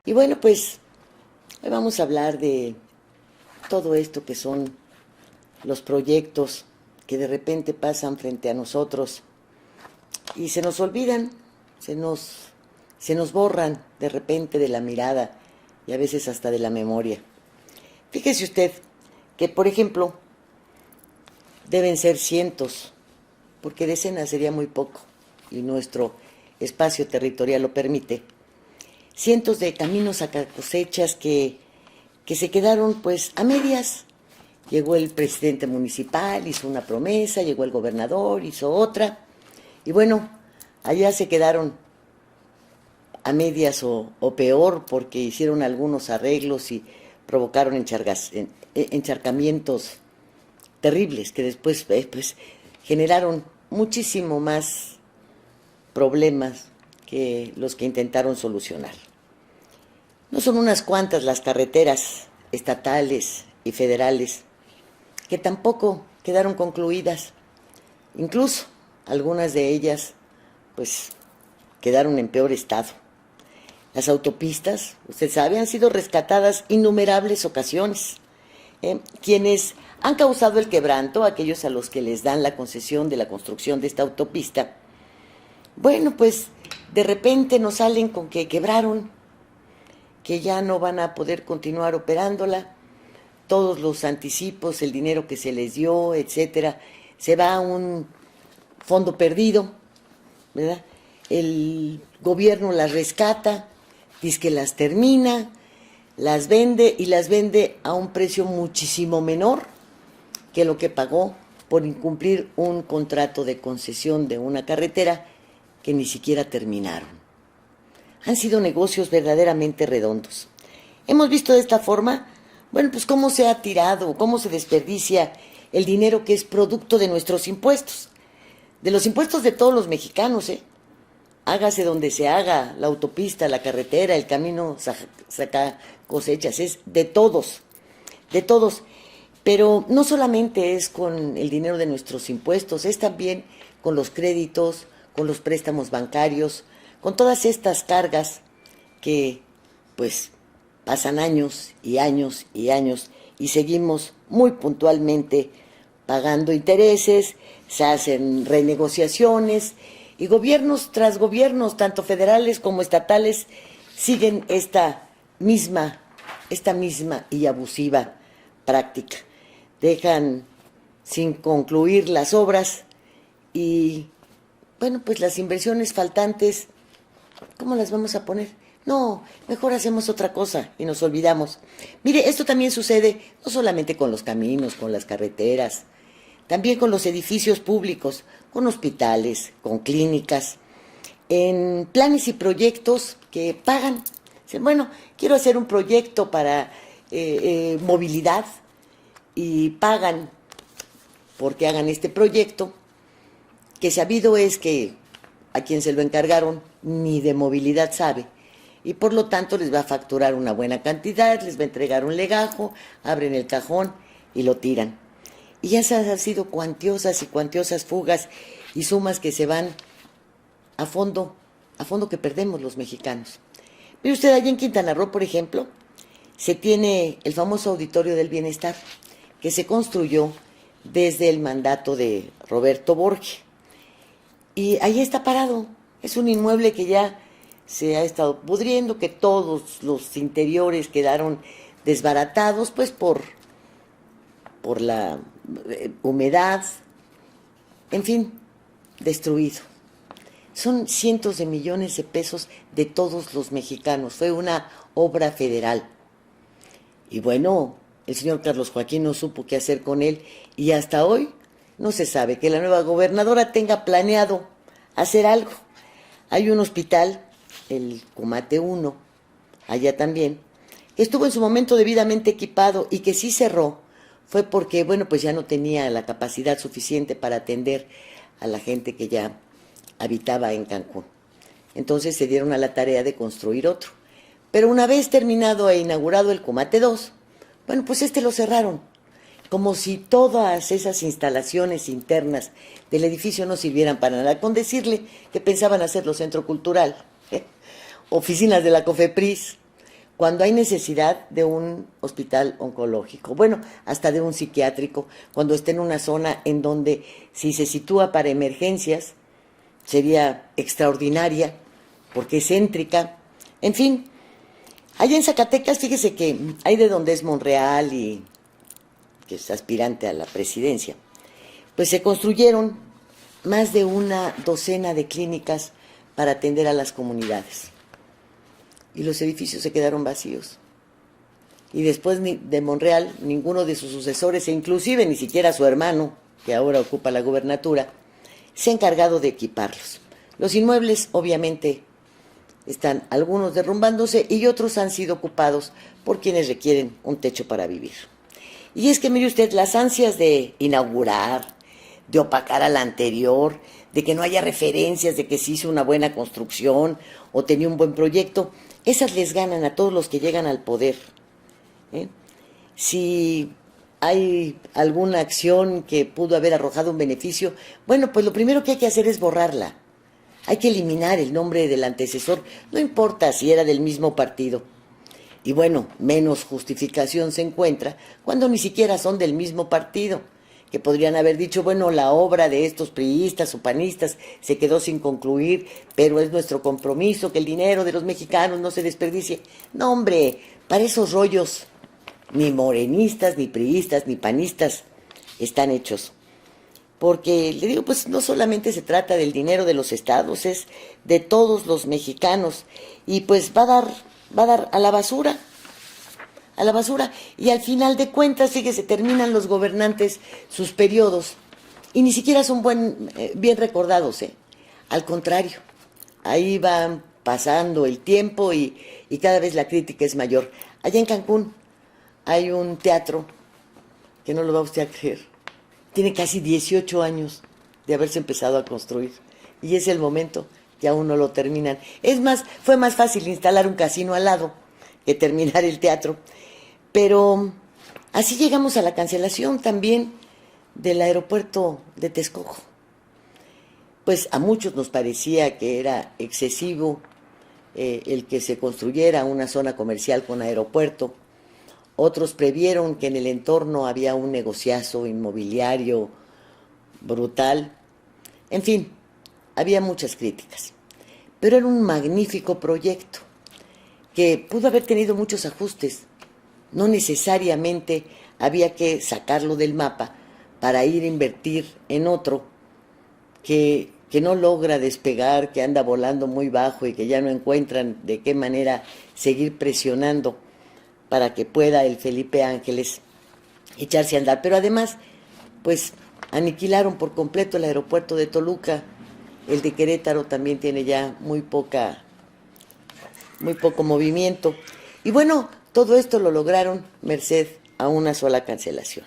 Y bueno, pues hoy vamos a hablar de todo esto que son los proyectos que de repente pasan frente a nosotros y se nos olvidan, se nos borran de repente de la mirada y a veces hasta de la memoria. Fíjese usted que, por ejemplo, deben ser cientos, porque decenas sería muy poco y nuestro espacio territorial lo permite. Cientos de caminos a cosechas que se quedaron pues a medias. Llegó el presidente municipal, hizo una promesa, llegó el gobernador, hizo otra, y bueno, allá se quedaron a medias o peor, porque hicieron algunos arreglos y provocaron encharcamientos terribles que después pues, generaron muchísimo más problemas que los que intentaron solucionar. No son unas cuantas las carreteras estatales y federales que tampoco quedaron concluidas. Incluso algunas de ellas pues quedaron en peor estado. Las autopistas, usted sabe, han sido rescatadas innumerables ocasiones. Quienes han causado el quebranto, aquellos a los que les dan la concesión de la construcción de esta autopista, bueno, pues de repente nos salen con que quebraron, que ya no van a poder continuar operándola, todos los anticipos, el dinero que se les dio, etcétera, se va a un fondo perdido, ¿verdad? El gobierno las rescata, dice que las termina, las vende y las vende a un precio muchísimo menor que lo que pagó por incumplir un contrato de concesión de una carretera que ni siquiera terminaron. Han sido negocios verdaderamente redondos. Hemos visto de esta forma, bueno, pues cómo se ha tirado, cómo se desperdicia el dinero que es producto de nuestros impuestos, de los impuestos de todos los mexicanos, Hágase donde se haga, la autopista, la carretera, el camino saca cosechas, es de todos, de todos. Pero no solamente es con el dinero de nuestros impuestos, es también con los créditos, con los préstamos bancarios, con todas estas cargas que pues pasan años y años y años y seguimos muy puntualmente pagando intereses, se hacen renegociaciones y gobiernos tras gobiernos, tanto federales como estatales, siguen esta misma y abusiva práctica. Dejan sin concluir las obras y, bueno, pues las inversiones faltantes, ¿cómo las vamos a poner? No, mejor hacemos otra cosa y nos olvidamos. Mire, esto también sucede no solamente con los caminos, con las carreteras, también con los edificios públicos, con hospitales, con clínicas, en planes y proyectos que pagan. Dicen, bueno, quiero hacer un proyecto para movilidad y pagan porque hagan este proyecto, que sabido es que a quien se lo encargaron ni de movilidad sabe y por lo tanto les va a facturar una buena cantidad, les va a entregar un legajo, abren el cajón y lo tiran. Y esas han sido cuantiosas y cuantiosas fugas y sumas que se van a fondo que perdemos los mexicanos. Mire usted, allí en Quintana Roo, por ejemplo, se tiene el famoso Auditorio del Bienestar, que se construyó desde el mandato de Roberto Borge. Y ahí está parado, es un inmueble que ya se ha estado pudriendo, que todos los interiores quedaron desbaratados, pues por la humedad, en fin, destruido. Son cientos de millones de pesos de todos los mexicanos, fue una obra federal. Y bueno, el señor Carlos Joaquín no supo qué hacer con él y hasta hoy no se sabe que la nueva gobernadora tenga planeado hacer algo. Hay un hospital, el Comate 1, allá también, que estuvo en su momento debidamente equipado y que sí cerró, fue porque, bueno, pues ya no tenía la capacidad suficiente para atender a la gente que ya habitaba en Cancún. Entonces se dieron a la tarea de construir otro. Pero una vez terminado e inaugurado el Comate 2, bueno, pues lo cerraron. Como si todas esas instalaciones internas del edificio no sirvieran para nada. Con decirle que pensaban hacerlo centro cultural, oficinas de la COFEPRIS, cuando hay necesidad de un hospital oncológico, bueno, hasta de un psiquiátrico, cuando esté en una zona en donde si se sitúa para emergencias sería extraordinaria, porque es céntrica, en fin. Allá en Zacatecas, fíjese que hay de donde es Monreal y que es aspirante a la presidencia, pues se construyeron más de una docena de clínicas para atender a las comunidades. Y los edificios se quedaron vacíos. Y después de Monreal, ninguno de sus sucesores, e inclusive ni siquiera su hermano, que ahora ocupa la gubernatura, se ha encargado de equiparlos. Los inmuebles, obviamente, están algunos derrumbándose y otros han sido ocupados por quienes requieren un techo para vivir. Y es que, mire usted, las ansias de inaugurar, de opacar a la anterior, de que no haya referencias de que se hizo una buena construcción o tenía un buen proyecto, esas les ganan a todos los que llegan al poder. Si hay alguna acción que pudo haber arrojado un beneficio, bueno, pues lo primero que hay que hacer es borrarla. Hay que eliminar el nombre del antecesor, no importa si era del mismo partido. Y bueno, menos justificación se encuentra cuando ni siquiera son del mismo partido, que podrían haber dicho, bueno, la obra de estos priistas o panistas se quedó sin concluir, pero es nuestro compromiso que el dinero de los mexicanos no se desperdicie. No, hombre, para esos rollos ni morenistas, ni priistas, ni panistas están hechos. Porque, le digo, pues no solamente se trata del dinero de los estados, es de todos los mexicanos. Y pues va a dar a la basura. A la basura, y al final de cuentas, fíjese, terminan los gobernantes sus periodos y ni siquiera son bien recordados, ¿eh? Al contrario, ahí van pasando el tiempo y cada vez la crítica es mayor. Allá en Cancún hay un teatro que no lo va usted a creer, tiene casi 18 años de haberse empezado a construir y es el momento que aún no lo terminan. Es más, fue más fácil instalar un casino al lado que terminar el teatro. Pero así llegamos a la cancelación también del aeropuerto de Texcoco. Pues a muchos nos parecía que era excesivo el que se construyera una zona comercial con aeropuerto. Otros previeron que en el entorno había un negociazo inmobiliario brutal. En fin, había muchas críticas. Pero era un magnífico proyecto que pudo haber tenido muchos ajustes. No necesariamente había que sacarlo del mapa para ir a invertir en otro que no logra despegar, que anda volando muy bajo y que ya no encuentran de qué manera seguir presionando para que pueda el Felipe Ángeles echarse a andar. Pero además, pues aniquilaron por completo el aeropuerto de Toluca. El de Querétaro también tiene ya muy poco movimiento. Y bueno, todo esto lo lograron merced a una sola cancelación.